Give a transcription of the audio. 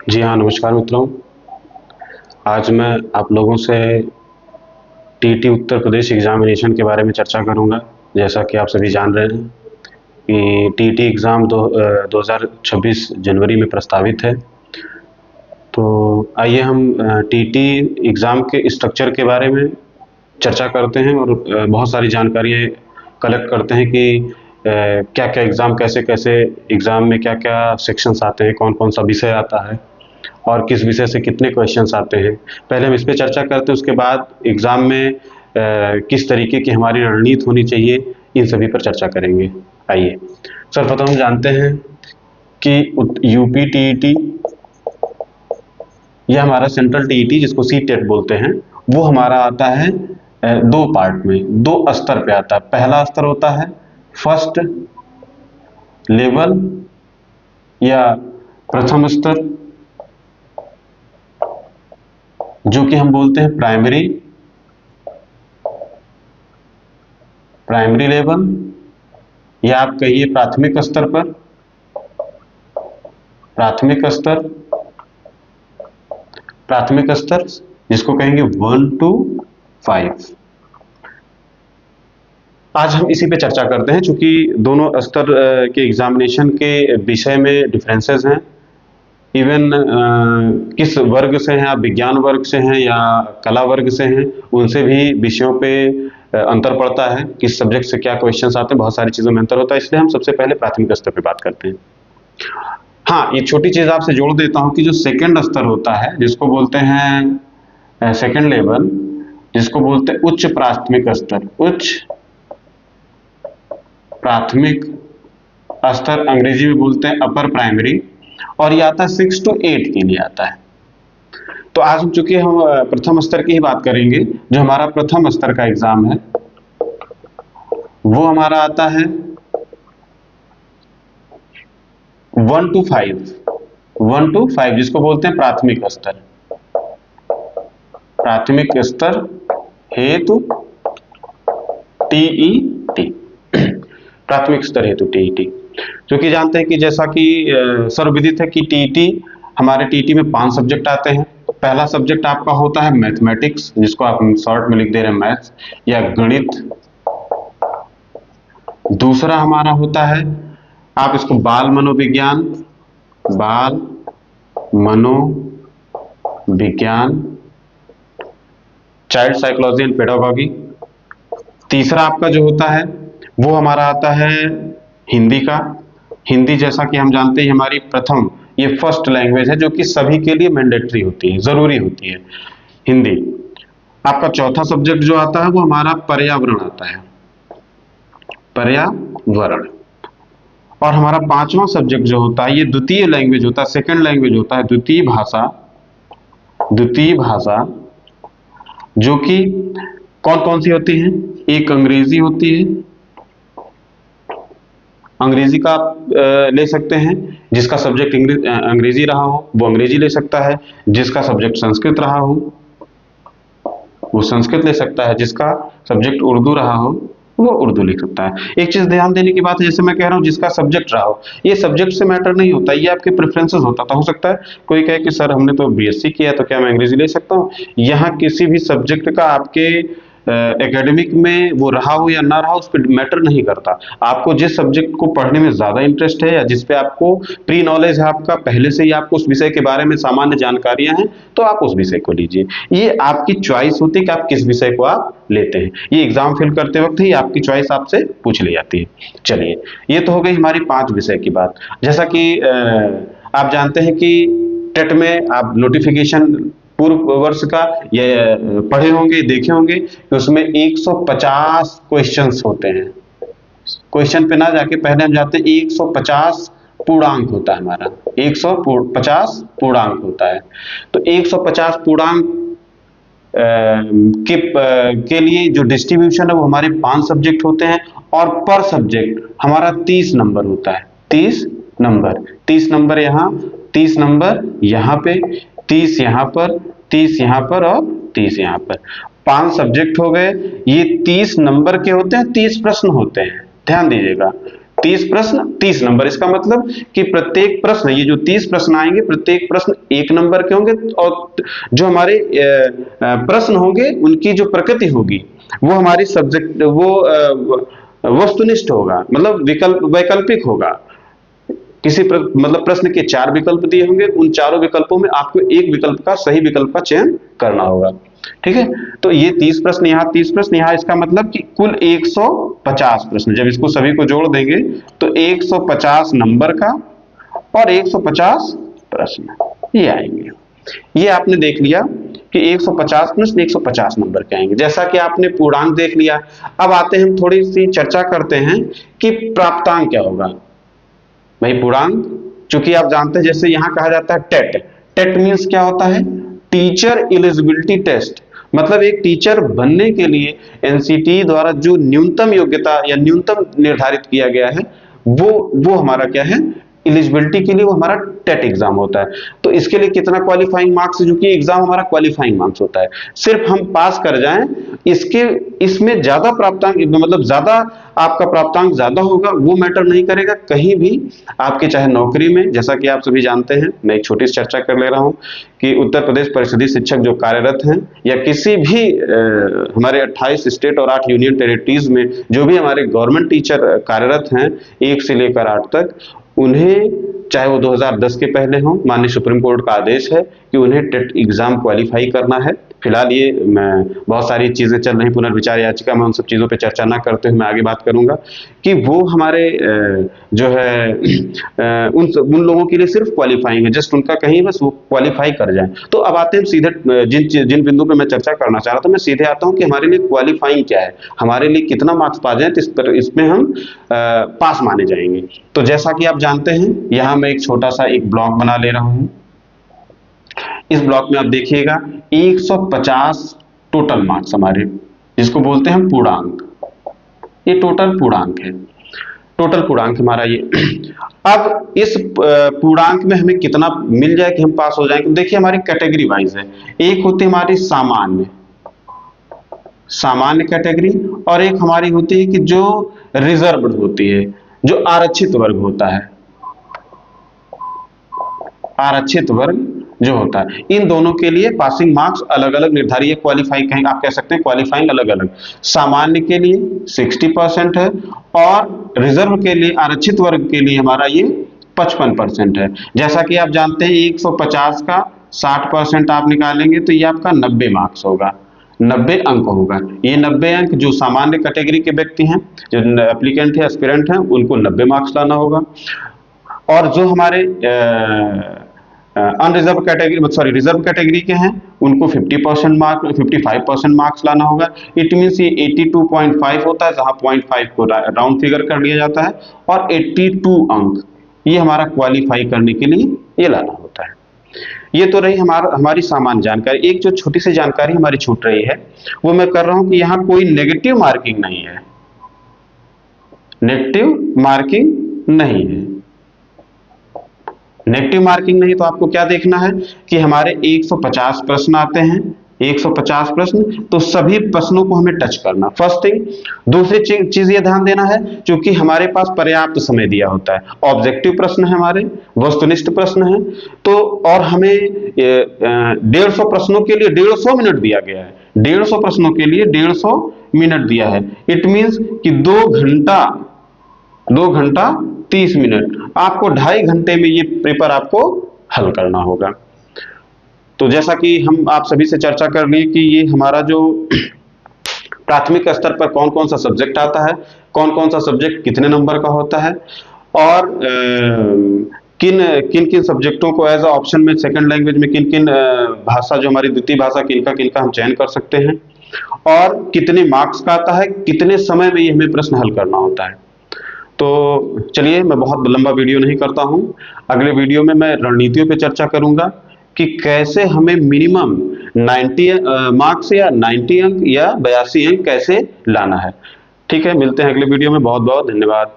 जी हाँ, नमस्कार मित्रों। आज मैं आप लोगों से टीटी उत्तर प्रदेश एग्जामिनेशन के बारे में चर्चा करूंगा। जैसा कि आप सभी जान रहे हैं कि टीटी एग्ज़ाम 2026 जनवरी में प्रस्तावित है। तो आइए हम टीटी एग्ज़ाम के स्ट्रक्चर के बारे में चर्चा करते हैं और बहुत सारी जानकारियाँ कलेक्ट करते हैं कि क्या क्या एग्ज़ाम कैसे कैसे एग्ज़ाम में क्या क्या सेक्शंस आते हैं, कौन कौन सा विषय आता है और किस विषय से कितने क्वेश्चंस आते हैं। पहले हम इस पे चर्चा करते हैं, उसके बाद एग्ज़ाम में किस तरीके की हमारी रणनीति होनी चाहिए, इन सभी पर चर्चा करेंगे। आइए सर्वप्रथम हम जानते हैं कि यूपी टीईटी यह हमारा सेंट्रल टीईटी जिसको सी टेट बोलते हैं, वो हमारा आता है दो पार्ट में, दो स्तर पे आता है। पहला स्तर होता है फर्स्ट लेवल या प्रथम स्तर, जो कि हम बोलते हैं प्राइमरी लेवल, या आप कहिए प्राथमिक स्तर पर, प्राथमिक स्तर जिसको कहेंगे 1 to 5। आज हम इसी पे चर्चा करते हैं, चूंकि दोनों स्तर के एग्जामिनेशन के विषय में डिफरेंसेस हैं। इवन किस वर्ग से हैं आप, विज्ञान वर्ग से हैं या कला वर्ग से हैं, उनसे भी विषयों पे अंतर पड़ता है। किस सब्जेक्ट से क्या क्वेश्चंस आते हैं, बहुत सारी चीज़ों में अंतर होता है। इसलिए हम सबसे पहले प्राथमिक स्तर पे बात करते हैं। हाँ, ये छोटी चीज़ आपसे जोड़ देता हूँ कि जो सेकेंड स्तर होता है, जिसको बोलते हैं सेकेंड लेवल, जिसको बोलते हैं उच्च प्राथमिक स्तर, उच्च प्राथमिक स्तर अंग्रेजी में बोलते हैं अपर प्राइमरी, और ये आता है 6 to 8 के लिए आता है। तो आज हम चूंकि हम प्रथम स्तर की ही बात करेंगे, जो हमारा प्रथम स्तर का एग्जाम है वो हमारा आता है 1 to 5, जिसको बोलते हैं प्राथमिक स्तर हेतु टीईटी, प्राथमिक स्तर हेतु टीईटी। क्योंकि जानते हैं कि जैसा कि सर्वविदित है कि टीईटी, हमारे टीईटी में 5 सब्जेक्ट आते हैं। पहला सब्जेक्ट आपका होता है मैथमेटिक्स, जिसको आप शॉर्ट में लिख दे रहे हैं मैथ्स या गणित। दूसरा हमारा होता है, आप इसको बाल मनोविज्ञान, चाइल्ड साइकोलॉजी एंड पेडागॉजी। तीसरा आपका जो होता है वो हमारा आता है हिंदी का। हिंदी जैसा कि हम जानते हैं हमारी प्रथम, ये फर्स्ट लैंग्वेज है जो कि सभी के लिए मैंडेटरी होती है, जरूरी होती है हिंदी। आपका चौथा सब्जेक्ट जो आता है वो हमारा पर्यावरण आता है, पर्यावरण। और हमारा पांचवा सब्जेक्ट जो होता है ये द्वितीय लैंग्वेज होता है, सेकंड लैंग्वेज होता है, द्वितीय भाषा, जो कि कौन कौन सी होती है? एक अंग्रेजी होती है, अंग्रेजी का आप ले सकते हैं, जिसका सब्जेक्ट अंग्रेजी रहा हो वो अंग्रेजी ले सकता है, जिसका सब्जेक्ट संस्कृत रहा हो वो संस्कृत ले सकता है, जिसका सब्जेक्ट उर्दू रहा हो वो उर्दू लिख सकता है। एक चीज ध्यान देने की बात है, जैसे मैं कह रहा हूं जिसका सब्जेक्ट रहा हो, ये सब्जेक्ट से मैटर नहीं होता, ये आपके प्रेफरेंसेस होता था। हो सकता है कोई कहे कि सर हमने तो बीएससी किया है तो क्या मैं अंग्रेजी ले सकता हूँ? यहाँ किसी भी सब्जेक्ट का आपके एकेडमिक में वो रहा हो या ना रहा हो, उस पर मैटर नहीं करता। आपको जिस सब्जेक्ट को पढ़ने में ज्यादा इंटरेस्ट है या जिस पे आपको प्री नॉलेज है, आपका पहले से ही आपको उस विषय के बारे में सामान्य जानकारियां हैं, तो आप उस विषय को लीजिए। ये आपकी चॉइस होती है कि आप किस विषय को आप लेते हैं। ये एग्जाम फिल करते वक्त ही आपकी चॉइस आपसे पूछ ली जाती है। चलिए, ये तो हो गई हमारी 5 विषय की बात। जैसा कि आप जानते हैं कि टेट में आप नोटिफिकेशन पूर्व वर्ष का ये पढ़े होंगे, देखे होंगे कि उसमें 150 क्वेश्चंस होते हैं। क्वेश्चन पे ना जाके पहले हम जाते हैं 150 पूर्णांक होता है हमारा, 150 पूर्णांक होता है। तो 150 पूर्णांक के लिए जो डिस्ट्रीब्यूशन है वो हमारे 5 सब्जेक्ट होते हैं, और पर सब्जेक्ट हमारा 30 नंबर होता है। 30 नंबर यहाँ, 30 नंबर यहाँ पे, 30 यहाँ पर, 30 यहाँ पर और 30 यहाँ पर। 5 सब्जेक्ट हो गए, ये 30 नंबर के होते हैं, 30 प्रश्न होते हैं। ध्यान दीजिएगा, 30 प्रश्न 30 नंबर। इसका मतलब कि प्रत्येक प्रश्न, ये जो 30 प्रश्न आएंगे, प्रत्येक प्रश्न 1 नंबर के होंगे, और जो हमारे प्रश्न होंगे उनकी जो प्रकृति होगी वो हमारी सब्जेक्ट, वो वस्तुनिष्ठ होगा, मतलब वैकल्पिक होगा। किसी मतलब प्रश्न के 4 विकल्प दिए होंगे, उन चारों विकल्पों में आपको एक विकल्प का, सही विकल्प का चयन करना होगा। ठीक है, तो ये 30 प्रश्न यहाँ, 30 प्रश्न यहाँ, इसका मतलब कि कुल 150 प्रश्न। जब इसको सभी को जोड़ देंगे तो 150 नंबर का और 150 प्रश्न ये आएंगे। ये आपने देख लिया कि 150 प्रश्न 150 नंबर के आएंगे। जैसा कि आपने पूर्णांक देख लिया, अब आते हैं हम थोड़ी सी चर्चा करते हैं कि प्राप्तांक क्या होगा। भाई पूर्णांक, चूंकि आप जानते हैं, जैसे यहां कहा जाता है टेट। टेट मींस क्या होता है? Teacher eligibility test. मतलब एक टीचर बनने के लिए एनसीटी द्वारा जो न्यूनतम योग्यता या न्यूनतम निर्धारित किया गया है, वो हमारा क्या है? एलिजिबिलिटी के लिए वो हमारा टेट एग्जाम होता है। तो इसके लिए कितना क्वालिफाइंग मार्क्स, जो कि एग्जाम हमारा क्वालिफाइंग मार्क्स होता है, सिर्फ हम पास कर जाएं, इसमें ज्यादा प्राप्तांक, मतलब ज्यादा आपका प्राप्तांक ज्यादा होगा वो मैटर नहीं करेगा कहीं भी। आपके चाहे नौकरी में, जैसा कि आप सभी जानते हैं, मैं एक छोटी सी चर्चा कर ले रहा हूं कि उत्तर प्रदेश परिषदीय शिक्षक जो कार्यरत हैं, या किसी भी हमारे 28 स्टेट और 8 यूनियन टेरिटरीज में जो भी हमारे गवर्नमेंट टीचर कार्यरत हैं 1 से लेकर 8 तक, उन्हें चाहे वो 2010 के पहले हो, माननीय सुप्रीम कोर्ट का आदेश है कि उन्हें टेट एग्जाम क्वालिफाई करना है। फिलहाल ये बहुत सारी चीजें चल रही, पुनर्विचार याचिका में, उन सब चीजों पे चर्चा ना करते हुए मैं आगे बात करूंगा कि वो हमारे जो है उन लोगों के लिए सिर्फ क्वालिफाइंग है, जस्ट उनका कहीं बस वो क्वालिफाई कर जाए। तो अब आते हैं सीधे जिन बिंदु पे मैं चर्चा करना चाह रहा था, मैं सीधे आता हूं कि हमारे लिए क्वालिफाइंग क्या है, हमारे लिए कितना मार्क्स पा जाए तो इसमें हम पास माने जाएंगे। तो जैसा कि आप जानते हैं, यहां मैं एक छोटा सा एक ब्लॉक बना ले रहा हूं। इस ब्लॉक में आप देखिएगा 150 टोटल मार्क्स हमारे, जिसको बोलते हैं हम पूर्णांक। ये टोटल पूर्णांक है, टोटल पूर्णांक हमारा ये। अब इस पूर्णांक में हमें कितना मिल जाए कि हम पास हो जाएंगे? देखिए हमारी कैटेगरी वाइज है। एक होती है हमारी सामान्य कैटेगरी, और एक हमारी होती है कि जो रिजर्व्ड होती है, जो आरक्षित वर्ग होता है, आरक्षित वर्ग जो होता है। इन दोनों के लिए पासिंग मार्क्स अलग अलग निर्धारित, क्वालिफाई कहें, आप कह सकते हैं क्वालिफाइंग अलग अलग। सामान्य के लिए 60% है, और रिजर्व के लिए, आरक्षित वर्ग के लिए हमारा ये 55% है। जैसा कि आप जानते हैं 150 का 60% आप निकालेंगे तो ये आपका 90 मार्क्स होगा, 90 अंक होगा। ये 90 अंक जो सामान्य कैटेगरी के व्यक्ति हैं, जो एप्लीकेंट है, एस्पिरेंट हैं, उनको 90 मार्क्स लाना होगा। और जो हमारे unreserved category, sorry reserved category के हैं, उनको 50% मार्क्स, 55% मार्क्स लाना होगा। इट मीन्स ये 82.5 होता है, जहां 0.5 को राउंड फिगर कर लिया जाता है, और 82 अंक ये हमारा क्वालिफाई करने के लिए ये लाना होता है। ये तो रही हमारी सामान्य जानकारी। एक जो छोटी सी जानकारी हमारी छूट रही है, वो मैं कर रहा हूं कि यहां कोई नेगेटिव मार्किंग नहीं है, नेगेटिव मार्किंग नहीं है। नेगेटिव मार्किंग नहीं, तो आपको क्या देखना है कि हमारे 150 प्रश्न आते हैं, 150 प्रश्न, तो सभी प्रश्नों को हमें टच करना, फर्स्ट थिंग। दूसरी चीज ये ध्यान देना है, क्योंकि हमारे पास पर्याप्त समय दिया होता है, ऑब्जेक्टिव प्रश्न है हमारे, वस्तुनिष्ठ प्रश्न है, तो और हमें 150 प्रश्नों के लिए 150 मिनट दिया गया है, 150 प्रश्नों के लिए 150 मिनट दिया है। इट मीन्स कि 2 घंटा 30 मिनट, आपको 2.5 घंटे में ये पेपर आपको हल करना होगा। तो जैसा कि हम आप सभी से चर्चा कर लिए कि ये हमारा जो प्राथमिक स्तर पर कौन कौन सा सब्जेक्ट आता है, कौन कौन सा सब्जेक्ट कितने नंबर का होता है, और किन किन सब्जेक्टों को एज अ ऑप्शन में सेकंड लैंग्वेज में किन किन भाषा, जो हमारी द्वितीय भाषा, किनका हम चयन कर सकते हैं, और कितने मार्क्स का आता है, कितने समय में ये हमें प्रश्न हल करना होता है। तो चलिए, मैं बहुत लंबा वीडियो नहीं करता हूं। अगले वीडियो में मैं रणनीतियों पे चर्चा करूंगा कि कैसे हमें मिनिमम 90 मार्क्स या 90 अंक या 82 अंक कैसे लाना है। ठीक है, मिलते हैं अगले वीडियो में। बहुत बहुत धन्यवाद।